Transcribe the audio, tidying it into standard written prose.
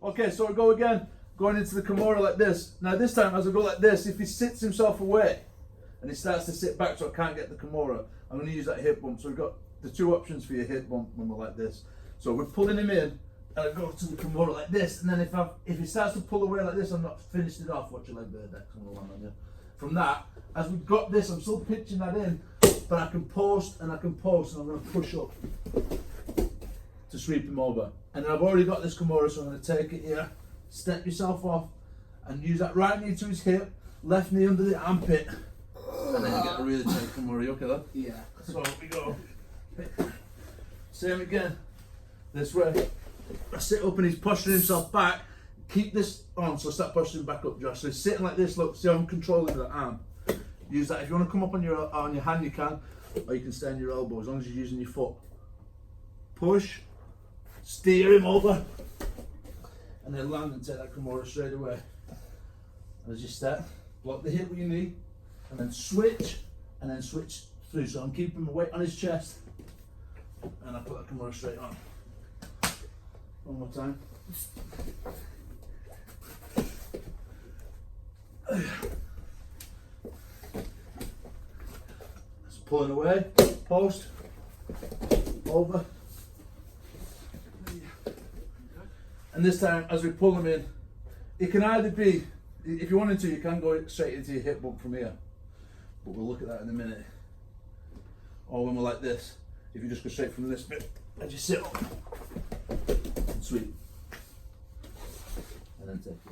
Okay, so we go again, going into the kimura like this. Now this time, as I go like this, if he sits himself away and he starts to sit back so I can't get the kimura, I'm going to use that hip bump. So we've got the two options for your hip bump when we're like this. So we're pulling him in, and I go to the kimura like this, and then if he starts to pull away like this, I'm not finished it off. Watch your leg there, Dex. I'm going to land on you. From that, as we've got this, I'm still pitching that in, but I can post and I can post, and I'm going to push up to sweep him over. And then I've already got this kimura, so I'm going to take it here, step yourself off, and use that right knee to his hip, left knee under the armpit, and then you get a really tight kimura. You okay, lad? Yeah. So we go. Same again. This way. I sit up and he's pushing himself back. Keep this on, so start pushing back up, Josh. So he's sitting like this. Look, see how I'm controlling that arm. Use that. If you want to come up on your hand, you can, or you can stay on your elbow as long as you're using your foot. Push, steer him over, and then land and take that kimura straight away. And as you step, block the hip with your knee, and then switch through. So I'm keeping my weight on his chest, and I put that kimura straight on. One more time. Just pulling away, post, over. And this time, as we pull them in, it can either be, if you wanted to, you can go straight into your hip bump from here. But we'll look at that in a minute. Or when we're like this, if you just go straight from this bit, and you sit up, and sweep. And then take it.